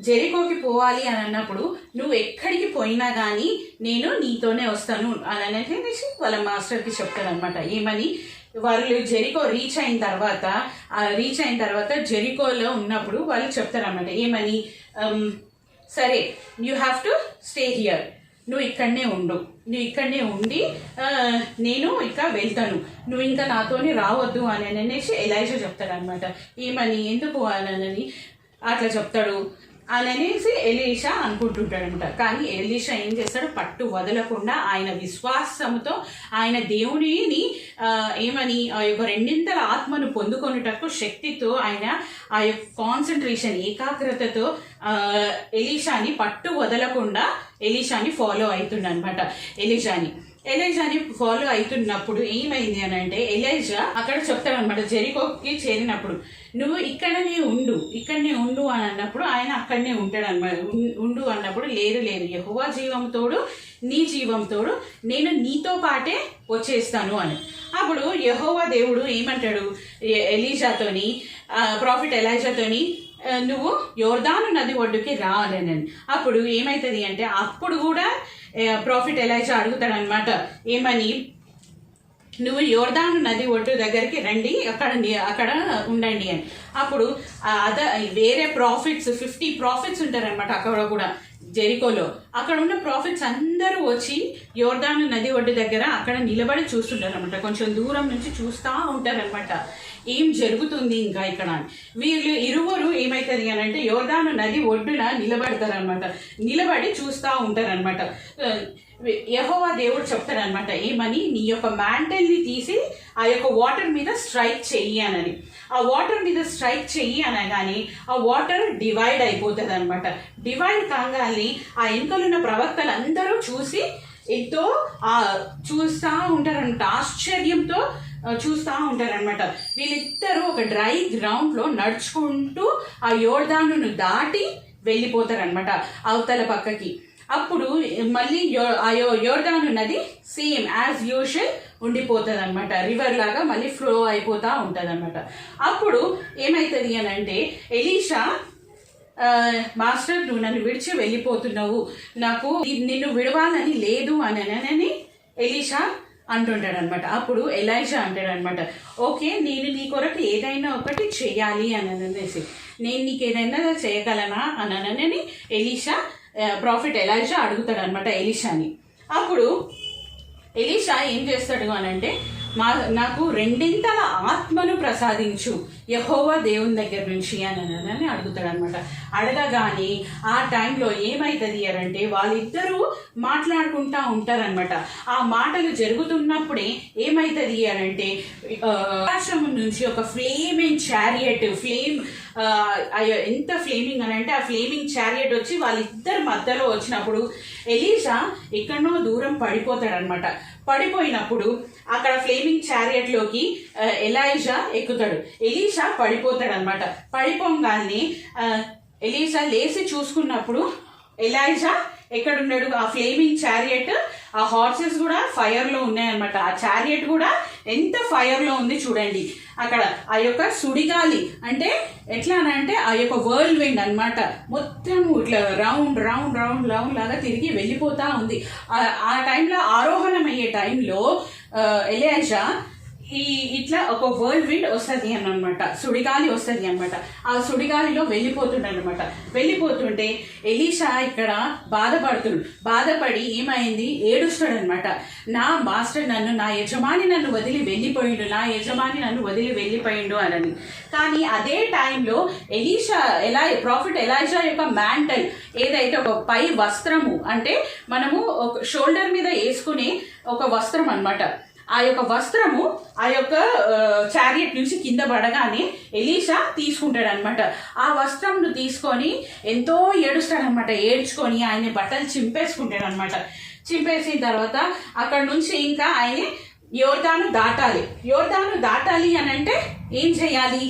S10: జెరికోకి పోవాలి అని అన్నప్పుడు నువ్వు ఎక్కడికి పోయినా కానీ నేను నీతోనే వస్తాను అని అనేసి వాళ్ళ మాస్టర్కి చెప్తాడు అనమాట. ఏమని, వాళ్ళు జెరికో రీచ్ అయిన తర్వాత జెరికోలో ఉన్నప్పుడు వాళ్ళు చెప్తారన్నమాట, ఏమని, సరే you have to stay here, నువ్వు ఇక్కడనే ఉండి నేను ఇక వెళ్తాను, నువ్వు ఇంకా నాతోని రావద్దు అని అనేసి ఎలైజా చెప్తాడనమాట. ఏమని, ఎందుకు అని అట్లా చెప్తాడు అని అనేసి ఎలీషా అనుకుంటుంటాడనమాట. కానీ ఎలీషా ఏం చేస్తాడు, పట్టు వదలకుండా ఆయన విశ్వాసంతో ఆయన దేవునిని ఏమని ఆ యొక్క రెండింతల ఆత్మను పొందుకొనుటకు శక్తితో ఆయన ఆ యొక్క కాన్సన్ట్రేషన్ ఏకాగ్రతతో ఎలీషాని పట్టు వదలకుండా ఎలీషాని ఫాలో అవుతుండనమాట. ఎలైజాని ఫాలో అవుతున్నప్పుడు ఏమైంది అని అంటే, ఎలైజా అక్కడ చెప్తాడనమాట, జెరికోకి చేరినప్పుడు నువ్వు ఇక్కడనే ఉండు అని అన్నప్పుడు ఆయన అక్కడనే ఉంటాడు అనమాట. ఉండు అన్నప్పుడు లేదు యెహోవా జీవంతోడు నీ జీవంతోడు నేను నీతో పాటే వచ్చేస్తాను అని. అప్పుడు యెహోవా దేవుడు ఏమంటాడు ఎలీజాతోని, ప్రాఫిట్ ఎలైజాతోని, నువ్వు యోర్దాను నది ఒడ్డుకి రా అని. అప్పుడు ఏమవుతుంది అంటే, అప్పుడు కూడా ప్రాఫిట్ ఎలైజా అడుగుతాడనమాట, ఏమని, నువ్వు యోర్దాను నది ఒడ్డు దగ్గరికి రండి, అక్కడ ఉండండి అని. అప్పుడు వేరే ప్రాఫిట్స్ 50 ప్రాఫిట్స్ ఉంటారనమాట అక్కడ కూడా జెరికోలో. అక్కడ ఉన్న ప్రాఫిట్స్ అందరూ వచ్చి యోర్దాను నది ఒడ్డు దగ్గర అక్కడ నిలబడి చూస్తుంటారనమాట, కొంచెం దూరం నుంచి చూస్తూ ఉంటారనమాట ఏం జరుగుతుంది ఇంకా ఇక్కడ. వీళ్ళు ఇరువురు ఏమవుతుంది అని అంటే, యోర్దాను నది ఒడ్డున నిలబడతారనమాట, నిలబడి చూస్తూ ఉంటారనమాట. యెహోవా దేవుడు చెప్తారనమాట, ఏమని, నీ యొక్క మ్యాంటల్ని తీసి ఆ యొక్క వాటర్ మీద స్ట్రైక్ చెయ్యి అని. ఆ వాటర్ మీద స్ట్రైక్ చెయ్యి అనగానే ఆ వాటర్ డివైడ్ అయిపోతుంది అనమాట. డివైడ్ కాగానే ఆ వెనుకలున్న ప్రవక్తలు అందరూ చూసి ఎంతో చూస్తూ ఉంటారనమాట, ఆశ్చర్యంతో చూస్తూ ఉంటారనమాట. వీళ్ళిద్దరూ ఒక డ్రై గ్రౌండ్లో నడుచుకుంటూ ఆ యోర్దానును దాటి వెళ్ళిపోతారనమాట అవతల పక్కకి. అప్పుడు మళ్ళీ యోర్దాను నది సేమ్ యాజ్ యూజువల్ ఉండిపోతుంది అనమాట, రివర్ లాగా మళ్ళీ ఫ్లో అయిపోతూ ఉంటుంది అనమాట. అప్పుడు ఏమవుతుంది అని అంటే, ఎలీషా, మాస్టర్ నువ్వు నన్ను విడిచి వెళ్ళిపోతున్నావు, నాకు నిన్ను విడవాలని లేదు అని ఎలీషా అంటుంటాడనమాట. అప్పుడు ఎలైజా అంటాడనమాట, ఓకే నేను నీ కొరకు ఏదైనా ఒకటి చేయాలి అని అనేసి, నేను నీకు ఏదైనా చేయగలనా అని ఎలీషా ప్రాఫిట్ ఎలైజా అడుగుతాడనమాట ఎలీషాని. అప్పుడు ఎలీషా ఏం చేస్తాడు అని అంటే, నాకు రెండింతల ఆత్మను ప్రసాదించు యెహోవా దేవుని దగ్గర నుంచి అని అడుగుతాడు అనమాట. అడగగానే ఆ టైంలో ఏమవుతుంది అంటే, వాళ్ళిద్దరూ మాట్లాడుకుంటూ ఉంటారనమాట. ఆ మాటలు జరుగుతున్నప్పుడే ఏమవుతుంది అంటే, ఆకాశం నుంచి ఒక ఫ్లేమింగ్ చారియట్, ఎంత ఫ్లేమింగ్ అని అంటే, ఆ ఫ్లేమింగ్ చారియట్ వచ్చి వాళ్ళిద్దరి మధ్యలో వచ్చినప్పుడు ఎలీషా ఎక్కడనో దూరం పడిపోతాడనమాట. పడిపోయినప్పుడు అక్కడ ఫ్లేమింగ్ చారియట్లోకి ఎలైజా ఎక్కుతాడు, ఎలీషా పడిపోతాడనమాట. పడిపోగానే ఎలీషా లేచి చూసుకున్నప్పుడు ఎలైజా ఎక్కడున్నాడు, ఆ ఫ్లేమింగ్ చారియట్, ఆ హార్సెస్ కూడా ఫైర్లో ఉన్నాయన్నమాట. ఆ చారియట్ కూడా ఎంత ఫైర్లో ఉంది చూడండి. అక్కడ ఆ యొక్క సుడిగాలి అంటే ఎట్లా అంటే, ఆ యొక్క వరల్డ్ విండ్ అనమాట, మొత్తం ఇట్లా రౌండ్ రౌండ్ రౌండ్ రౌండ్ లాగా తిరిగి వెళ్ళిపోతూ ఉంది. ఆ టైంలో ఆరోహణం అయ్యే టైంలో ఎలైజా ఇట్లా ఒక వరల్డ్ విండ్ వస్తుంది అని అనమాట, సుడిగాలి వస్తుంది అనమాట. ఆ సుడిగాలిలో వెళ్ళిపోతుంటే ఎలీషా ఇక్కడ బాధపడి ఏమైంది, ఏడుస్తాడనమాట. నా మాస్టర్ నా యజమాని నన్ను వదిలి వెళ్ళిపోయిండు అని. కానీ అదే టైంలో ప్రాఫిట్ ఎలైజా యొక్క మ్యాంటల్ ఏదైతే ఒక పై వస్త్రము అంటే మనము ఒక షోల్డర్ మీద వేసుకునే ఒక వస్త్రం అనమాట, ఆ యొక్క వస్త్రము ఆ యొక్క చారియట్ నుంచి కింద పడగానే ఎలీషా తీసుకుంటాడు అనమాట. ఆ వస్త్రంను తీసుకొని ఎంతో ఏడుస్తాడనమాట. ఏడ్చుకొని ఆయన బట్టలు చింపేసుకుంటాడు అనమాట. చింపేసిన తర్వాత అక్కడ నుంచి ఇంకా ఆయన యోర్దాను దాటాలి అని అంటే ఏం చేయాలి?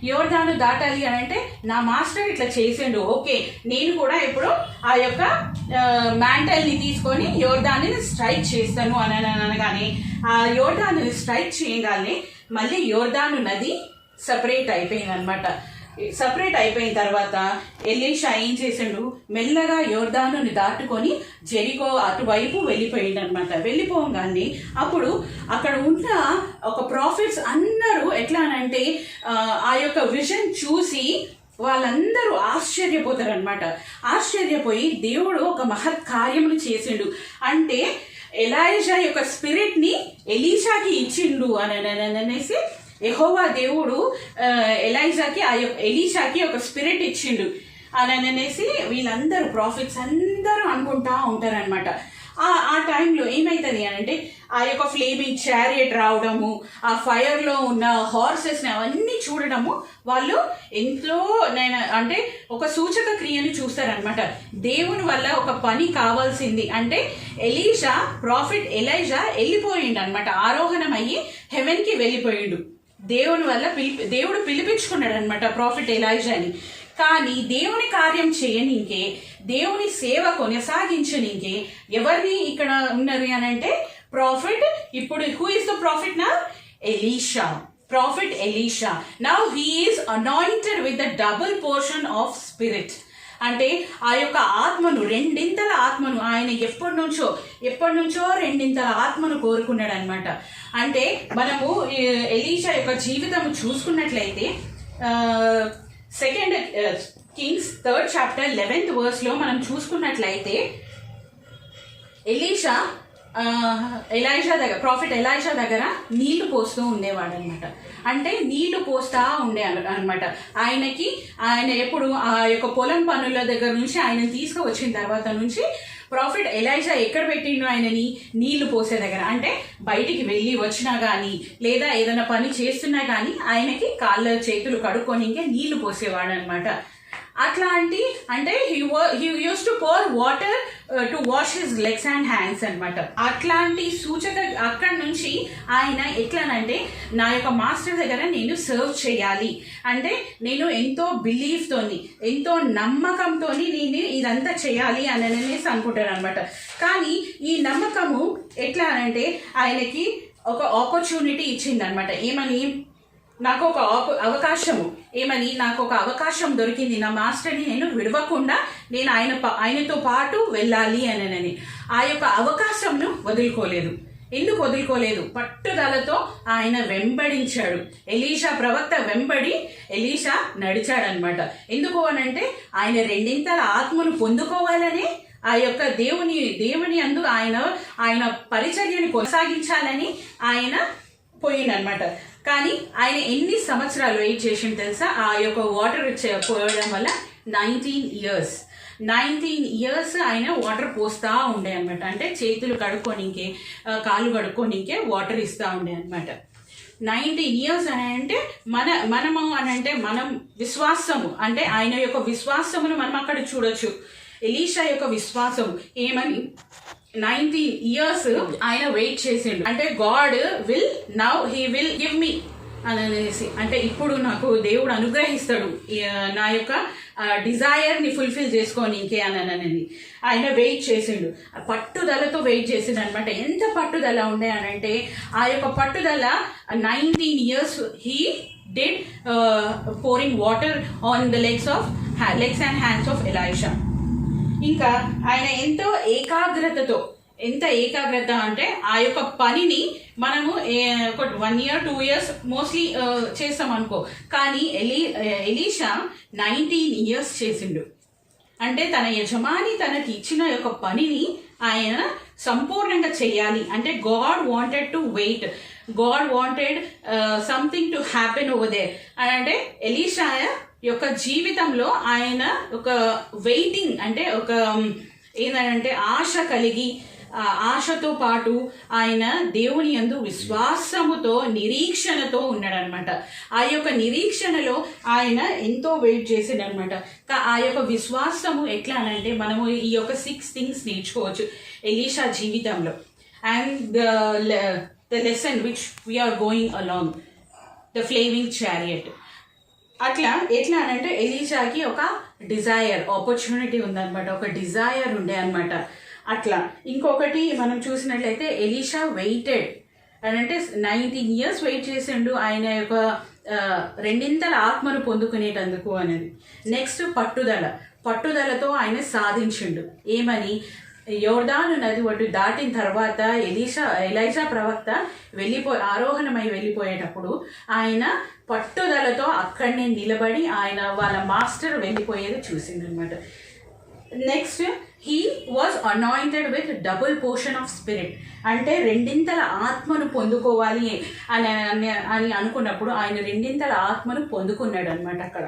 S10: యోర్దాను దాటాలి అని అంటే నా మాస్టర్ ఇట్లా చేసిండు, ఓకే నేను కూడా ఇప్పుడు ఆ యొక్క మ్యాంటల్ని తీసుకొని యోర్దాన్ని స్ట్రైక్ చేస్తాను అని అనగానే ఆ యోర్దాను స్ట్రైక్ చేయగానే మళ్ళీ యోర్దాను నది సపరేట్ అయిపోయింది అనమాట. సపరేట్ అయిపోయిన తర్వాత ఎలీషా ఏం చేసిండు, మెల్లగా యోర్దానుని దాటుకొని జెరికో అటువైపు వెళ్ళిపోయిండు అనమాట. వెళ్ళిపోగానే అప్పుడు అక్కడ ఉన్న ఒక ప్రాఫిట్స్ అందరూ ఎట్లా అనంటే ఆ యొక్క విజన్ చూసి వాళ్ళందరూ ఆశ్చర్యపోతారనమాట. ఆశ్చర్యపోయి దేవుడు ఒక మహత్ కార్యమును చేసిండు, అంటే ఎలీషా యొక్క స్పిరిట్ని ఎలీషాకి ఇచ్చిండు అని అనేసి యెహోవా దేవుడు ఎలీషాకి ఒక స్పిరిట్ ఇచ్చిండు అని అనేసి వీళ్ళందరూ ప్రాఫిట్స్ అందరూ అనుకుంటా ఉంటారనమాట. ఆ టైంలో ఏమవుతుంది అని అంటే ఆ యొక్క ఫ్లేమింగ్ చారియట్ రావడము, ఆ ఫైర్లో ఉన్న హార్సెస్ని అవన్నీ చూడడము వాళ్ళు ఎంతో అంటే ఒక సూచక క్రియను చూస్తారనమాట. దేవుని వల్ల ఒక పని కావాల్సింది అంటే ప్రాఫిట్ ఎలీషా వెళ్ళిపోయిండు అనమాట. ఆరోహణం అయ్యి హెవెన్కి వెళ్ళిపోయిండు. దేవుని వల్ల దేవుడు పిలిపించుకున్నాడు అనమాట ప్రాఫిట్ ఎలీషాని. కానీ దేవుని కార్యం చేయనీకే, దేవుని సేవ కొనసాగించనీకే ఎవరిని ఇక్కడ ఉన్నారు అని అంటే ప్రాఫిట్. ఇప్పుడు హూ ఇస్ ద ప్రాఫిట్ నా? Elisha. Profit Elisha. Now he is anointed with the double portion of spirit. అంటే ఆ యొక్క ఆత్మను, రెండింతల ఆత్మను ఆయన ఎప్పటి నుంచో రెండింతల ఆత్మను కోరుకున్నాడు అనమాట. అంటే మనము ఎలీషా యొక్క జీవితం చూసుకున్నట్లయితే 2 Kings 3rd chapter 11th verse మనం చూసుకున్నట్లయితే ప్రాఫిట్ ఎలీషా దగ్గర నీళ్లు పోస్తూ ఉండేవాడు అనమాట. అంటే నీళ్లు పోస్తా ఉండే అనమాట. ఆయన ఎప్పుడు ఆ యొక్క పొలం పనుల దగ్గర నుంచి ఆయన తీసుకువచ్చిన తర్వాత నుంచి ప్రాఫిట్ ఎలీషా ఎక్కడ పెట్టిండు ఆయనని? నీళ్లు పోసే దగ్గర. అంటే బయటికి వెళ్ళి వచ్చినా కానీ లేదా ఏదైనా పని చేస్తున్నా కానీ ఆయనకి కాళ్ళ చేతులు కడుక్కొని ఇంకా నీళ్లు పోసేవాడు అనమాట. అట్లాంటి అంటే he used to pour water to wash his legs and hands అనమాట. అట్లాంటి సూచక అక్కడ నుంచి ఆయన ఎట్లానంటే నా యొక్క మాస్టర్ దగ్గర నేను సర్వ్ చేయాలి అంటే నేను ఎంతో బిలీఫ్తోని, ఎంతో నమ్మకంతో నేను ఇదంతా చేయాలి అని అనేసి అనుకుంటాను అనమాట. కానీ ఈ నమ్మకము ఎట్లా అంటే ఆయనకి ఒక ఆపర్చునిటీ ఇచ్చింది అనమాట. ఏమని? నాకు ఒక అవకాశం దొరికింది, నా మాస్టర్ని నేను విడవకుండా నేను ఆయనతో పాటు వెళ్ళాలి అని. ఆ యొక్క అవకాశంను వదులుకోలేదు. ఎందుకు వదులుకోలేదు? పట్టుదలతో ఆయన వెంబడించాడు. ఎలీషా ప్రవక్త వెంబడి ఎలీషా నడిచాడనమాట. ఎందుకు అనంటే ఆయన రెండింతల ఆత్మను పొందుకోవాలని, ఆ యొక్క దేవుని అందు ఆయన పరిచర్యని కొనసాగించాలని ఆయన పోయిందనమాట. కానీ ఆయన ఎన్ని సంవత్సరాలు వెయిట్ చేసింది తెలుసా? ఆ యొక్క వాటర్ పోయడం వల్ల 19 years ఆయన వాటర్ పోస్తూ ఉండే అనమాట. అంటే చేతులు కడుక్కోనికే, కాళ్ళు కడుక్కోనికే వాటర్ ఇస్తూ ఉండే అనమాట. 19 years అని అంటే మనము అని అంటే మనం విశ్వాసము అంటే ఆయన యొక్క విశ్వాసమును మనం అక్కడ చూడొచ్చు. ఎలీషా యొక్క విశ్వాసం ఏమని 19 years ఆయన వెయిట్ చేసిండు. అంటే హీ విల్ గివ్ మీ అని అనేసి, అంటే ఇప్పుడు నాకు దేవుడు అనుగ్రహిస్తాడు నా యొక్క డిజైర్ని ఫుల్ఫిల్ చేసుకోనికే అని ఆయన వెయిట్ చేసిండు. పట్టుదలతో వెయిట్ చేసిండు అనమాట. ఎంత పట్టుదల ఉండే అని అంటే ఆ యొక్క పట్టుదల 19 years he did pouring water on the legs and hands of Elisha. ఇంకా ఆయన ఎంత ఏకాగ్రత అంటే ఆ యొక్క పనిని మనము ఒక 1 year 2 years మోస్ట్లీ చేస్తాం అనుకో. కానీ ఎలీషా 19 years చేసిండు. అంటే తన యజమాని తనకి ఇచ్చిన యొక్క పనిని ఆయన సంపూర్ణంగా చేయాలి. అంటే God wanted to wait, God wanted something to happen over there. అంటే ఎలీషా యొక్క జీవితంలో ఆయన ఒక వెయిటింగ్ అంటే ఒక ఏంటంటే ఆశ కలిగి ఆశతో పాటు ఆయన దేవుని యందు విశ్వాసముతో నిరీక్షణతో ఉన్నాడనమాట. ఆ యొక్క నిరీక్షణలో ఆయన ఎంతో వెయిట్ చేసాడనమాట. ఆ యొక్క విశ్వాసము ఎట్లా అనంటే మనము ఈ యొక్క 6 things నేర్చుకోవచ్చు ఎలీషా జీవితంలో. And the lesson which we are going along the flaming chariot. అట్లా ఎట్లా అనంటే ఎలీషాకి ఒక డిజైర్ ఆపర్చునిటీ ఉందన్నమాట, ఒక డిజైర్ ఉండే అనమాట. అట్లా ఇంకొకటి మనం చూసినట్లయితే ఎలీషా వెయిటెడ్ అని అంటే 19 years వెయిట్ చేసిండు ఆయన యొక్క రెండింతల ఆత్మను పొందుకునేటందుకు అనేది. నెక్స్ట్ పట్టుదలతో ఆయన సాధించిండు. ఏమని? యోర్దాను నది ఒడ్డు దాటిన తర్వాత ఎలీషా ప్రవక్త ఆరోహణమై వెళ్ళిపోయేటప్పుడు ఆయన పట్టుదలతో అక్కడనే నిలబడి ఆయన వాళ్ళ మాస్టర్ వెళ్ళిపోయేది చూసిందనమాట. Next he was anointed with double portion of spirit. అంటే రెండింతల ఆత్మను పొందుకోవాలి అని అనుకున్నప్పుడు ఆయన రెండింతల ఆత్మను పొందుకున్నాడు అనమాట అక్కడ.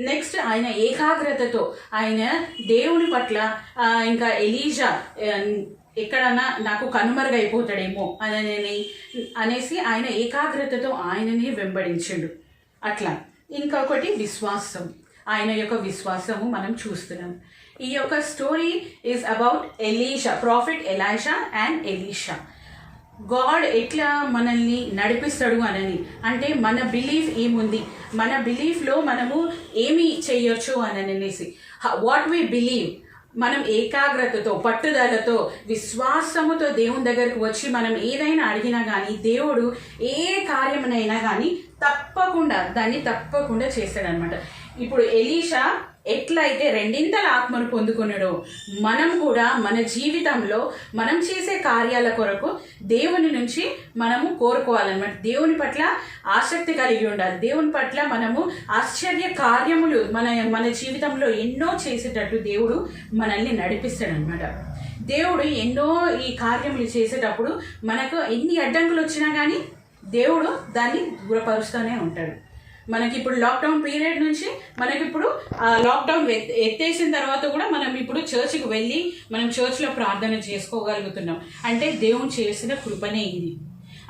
S10: నెక్స్ట్ ఆయన ఏకాగ్రతతో ఆయన దేవుని పట్ల ఇంకా ఎలీషా ఎక్కడన్నా నాకు కనుమరుగైపోతాడేమో అనేసి ఆయన ఏకాగ్రతతో ఆయనని వెంబడించాడు. అట్లా ఇంకొకటి విశ్వాసం, ఆయన యొక్క విశ్వాసము మనం చూస్తున్నాం. ఈ యొక్క story is about Elisha, profit Elisha and Elisha. God ఎట్లా మనల్ని నడిపిస్తాడు అని అంటే మన బిలీఫ్ ఏముంది, మన బిలీఫ్లో మనము ఏమి చేయొచ్చు అని అనేసి వాట్ వీ బిలీవ్. మనం ఏకాగ్రతతో పట్టుదలతో విశ్వాసముతో దేవుని దగ్గరకు వచ్చి మనం ఏదైనా అడిగినా కానీ దేవుడు ఏ కార్యమునైనా కానీ తప్పకుండా చేస్తాడనమాట. ఇప్పుడు ఎలీషా ఎట్లయితే రెండింతల ఆత్మను పొందుకున్నాడో మనం కూడా మన జీవితంలో మనం చేసే కార్యాల కొరకు దేవుని నుంచి మనము కోరుకోవాలన్నమాట. దేవుని పట్ల ఆసక్తి కలిగి ఉండాలి. దేవుని పట్ల మనము ఆశ్చర్య కార్యములు మన జీవితంలో ఎన్నో చేసేటట్టు దేవుడు మనల్ని నడిపిస్తాడనమాట. దేవుడు ఎన్నో ఈ కార్యములు చేసేటప్పుడు మనకు ఎన్ని అడ్డంకులు వచ్చినా కానీ దేవుడు దాన్ని దూరపరుస్తూనే ఉంటాడు. మనకి ఇప్పుడు లాక్డౌన్ పీరియడ్ నుంచి మనకిప్పుడు లాక్డౌన్ ఎత్తేసిన తర్వాత కూడా మనం ఇప్పుడు చర్చికి వెళ్ళి మనం చర్చ్లో ప్రార్థన చేసుకోగలుగుతున్నాం. అంటే దేవుని చేసిన కృపనే ఇది.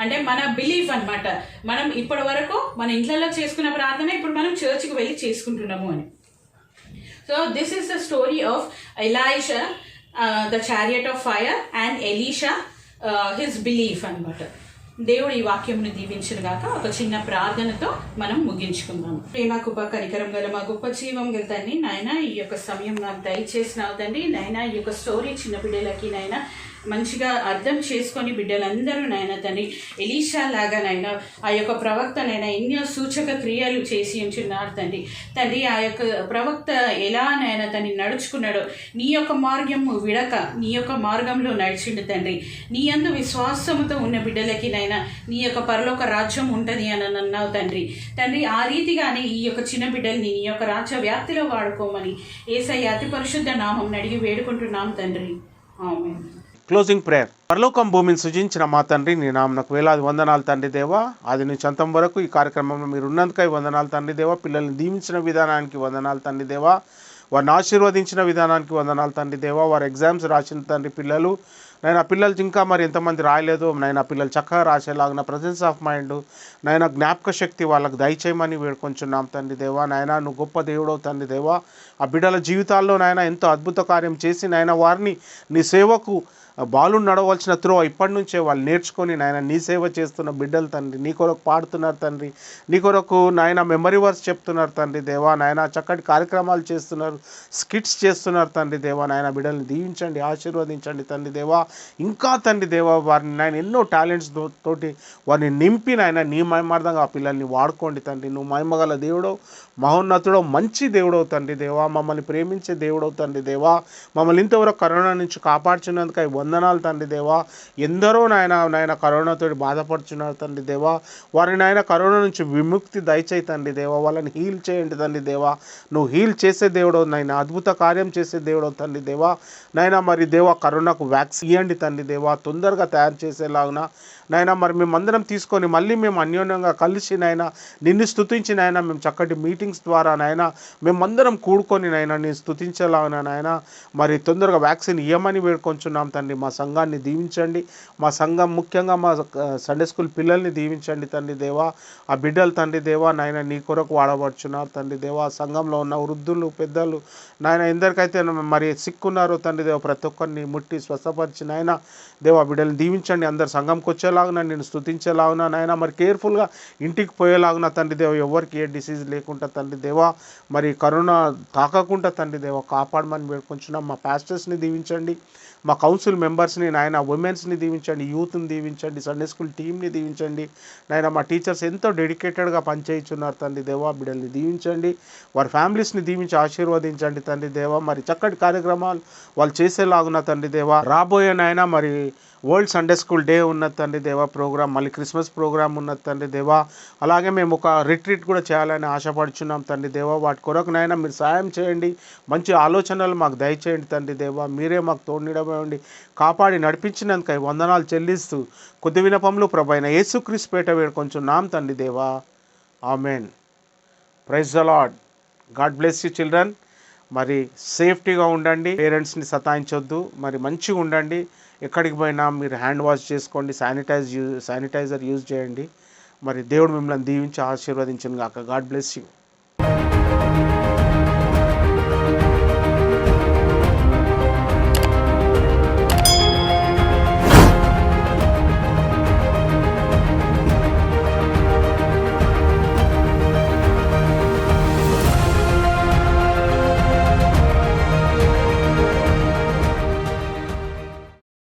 S10: అంటే మన బిలీఫ్ అన్నమాట. మనం ఇప్పటి వరకు మన ఇంట్లో చేసుకున్న ప్రార్థన ఇప్పుడు మనం చర్చికి వెళ్ళి చేసుకుంటున్నాము అని. So this is the story of Elisha, the chariot of fire, and Elisha his belief అన్నమాట. దేవుడు ఈ వాక్యమును దీవించిన గాక. ఒక చిన్న ప్రార్థనతో మనం ముగించుకుందాం. ప్రేమ కృప కనికరం గల మా గొప్ప జీవం గల తండ్రి, నాయన ఈ యొక్క సమయం నాకు దయచేసినావు తండ్రి. నాయన ఈ యొక్క స్టోరీ చిన్న బిడ్డలకి నాయన మంచిగా అర్థం చేసుకొని బిడ్డలందరూ నాయన తండ్రి ఎలీషా లాగా నాయన ఆ యొక్క ప్రవక్తనైనా ఎన్నో సూచక క్రియలు చేసి ఉంచున్నారు తండ్రి. ఆ యొక్క ప్రవక్త ఎలా నాయన తండ్రి నడుచుకున్నాడో నీ యొక్క మార్గము విడక నీ యొక్క మార్గంలో నడిచిండు తండ్రి. నీ యందు విశ్వాసముతో ఉన్న బిడ్డలకి నాయన నీ యొక్క పరలోక రాజ్యం ఉంటుంది అని అన్నావు తండ్రి. ఆ రీతిగానే ఈ యొక్క చిన్న బిడ్డల్ని నీ యొక్క రాజ్య వ్యాప్తిలో వాడుకోమని యేసయ్య అతి పరిశుద్ధ నామం అడిగి వేడుకుంటున్నాం తండ్రి. ఆమేన్.
S2: Closing prayer. పరలోకం భూమిని సృజించిన మా తండ్రి, నీ నామనకు వేలాది వందనాలు తండ్రి దేవా. ఆది నుంచి అంతం వరకు ఈ కార్యక్రమంలో మీరు ఉన్నందుకై వందనాలు తండ్రి దేవా. పిల్లల్ని దీవించిన విధానానికి వందనాలు తండ్రి దేవా. వారిని ఆశీర్వదించిన విధానానికి వందనాలు తండ్రి దేవా. వారు ఎగ్జామ్స్ రాసిన తండ్రి పిల్లలు నైనా పిల్లలు ఇంకా మరి ఎంతమంది రాయలేదు నైనా పిల్లలు చక్కగా రాసేలాగిన ప్రజెన్స్ ఆఫ్ మైండ్ నైనా జ్ఞాపక శక్తి వాళ్ళకు దయచేయమని వేడుకొంచున్నాం తండ్రి దేవా. నాయన నువ్వు గొప్ప దేవుడవు తండ్రి దేవా. ఆ బిడ్డల జీవితాల్లో నాయన ఎంతో అద్భుత కార్యం చేసి నాయన వారిని నీ సేవకు బాలు నడవలసిన త్రో ఇప్పటి నుంచే వాళ్ళు నేర్చుకొని నాయన నీ సేవ చేస్తున్న బిడ్డలు తండ్రి. నీ కొరకు పాడుతున్నారు తండ్రి. నీ కొరకు నాయన మెమరీ వర్స్ చెప్తున్నారు తండ్రి దేవా. నాయన చక్కటి కార్యక్రమాలు చేస్తున్నారు, స్కిట్స్ చేస్తున్నారు తండ్రి దేవా. నాయన బిడ్డల్ని దీవించండి, ఆశీర్వదించండి తండ్రి దేవా. ఇంకా తండ్రి దేవా వారిని నాయన ఎన్నో టాలెంట్స్ తోటి వారిని నింపి నాయన నీ మహిమార్థంగా ఆ పిల్లల్ని వాడుకోండి తండ్రి. నువ్వు మహిమగల దేవుడవు, మహోన్నతుడవు, మంచి దేవుడవు తండ్రి దేవా. మమ్మల్ని ప్రేమించే దేవుడవు తండ్రి దేవా. మమ్మల్ని ఇంతవరకు కరోనా నుంచి కాపాడుచున్నందుకు వందనాలు తండ్రి దేవా. ఎందరో నాయన కరోనాతో బాధపడుచున్నారు తండ్రి దేవా. వారిని నాయన కరోనా నుంచి విముక్తి దయచేయి తండ్రి దేవా. వాళ్ళని హీల్ చేయండి తండ్రి దేవా. నువ్వు హీల్ చేసే దేవుడవు నాయన, అద్భుత కార్యం చేసే దేవుడవు తండ్రి దేవా. నాయన మరి దేవా కరోనాకు వ్యాక్సిన్ ఇవ్వండి తండ్రి దేవా. తొందరగా తయారు చేసేలాగున నాయన మరి మేమందరం తీసుకొని మళ్ళీ మేము అన్యోన్యంగా కలిసి నాయన నిన్ను స్తుతించి నాయన మేము చక్కటి మీటింగ్స్ ద్వారా నాయన మేమందరం కూడుకొని నాయన నేను స్తుతించేలాగా నాయన మరి తొందరగా వ్యాక్సిన్ ఇవ్వమని వేడుకొంచున్నాం తండ్రి. మా సంఘాన్ని దీవించండి, మా సంఘం ముఖ్యంగా మా సండే స్కూల్ పిల్లల్ని దీవించండి తండ్రి దేవా. ఆ బిడ్డలు తండ్రి దేవా నాయన నీ కొరకు వాడబడుచున్నారు తండ్రి దేవా. సంఘంలో ఉన్న వృద్ధులు పెద్దలు నాయన ఎందరికైతే మరి సిక్కున్నారో తండ్రి దేవ ప్రతి ఒక్కరిని ముట్టి స్వస్థపరిచి నాయన దేవా బిడ్డల్ని దీవించండి. అందరు సంఘంకి వచ్చేలాగున నేను స్తుతించేలాగున నాయన మరి కేర్ఫుల్గా ఇంటికి పోయేలాగున తండ్రి దేవ, ఎవరికి ఏ డిసీజ్ లేకుండా తండ్రి దేవా మరి కరోనా తాకకుండా తండ్రి దేవ కాపాడమని వేడుకొంచున్నాం. మా పాస్టర్స్ని దీవించండి, మా కౌన్సిల్ మెంబర్స్ని నాయన ఉమెన్స్ని దీవించండి, యూత్ని దీవించండి, సండే స్కూల్ టీమ్ని దీవించండి నాయన. మా టీచర్స్ ఎంతో డెడికేటెడ్గా పనిచేయుచున్నారు తండ్రి దేవా. బిడ్డల్ని దీవించండి, వారి ఫ్యామిలీస్ని దీవించి ఆశీర్వదించండి తండ్రి దేవా. మరి చక్కటి కార్యక్రమాలు వాళ్ళు చేసేలాగున్న తండ్రి దేవా. రాబోయే నాయన మరి వరల్డ్ సండే స్కూల్ డే ఉన్నది తండ్రి దేవా ప్రోగ్రామ్, మళ్ళీ క్రిస్మస్ ప్రోగ్రామ్ ఉన్నది తండ్రి దేవా. అలాగే మేము ఒక రిట్రీట్ కూడా చేయాలని ఆశపడుచున్నాం తండ్రి దేవా. వాటి కొరకు నాయన మీరు సాయం చేయండి, మంచి ఆలోచనలు మాకు దయచేయండి తండ్రి దేవా. మీరే మాకు తోడునిడబడి కాపాడి నడిపించినందుకై వందనాలు చెల్లిస్తూ కొద్ది వినపములు ప్రభైన యేసుక్రీస్తు పేట వేడుకొంచున్నాం తండ్రి దేవా. Amen. Praise the Lord. God bless you children. మరి సేఫ్టీగా ఉండండి, పేరెంట్స్ని సతాయించొద్దు, మరి మంచిగా ఉండండి. ఎక్కడికి పోయినా మీరు హ్యాండ్ వాష్ చేసుకోండి, శానిటైజర్ యూజ్ చేయండి. మరి దేవుడు మిమ్మల్ని దీవించి ఆశీర్వదించును గాక. God bless you.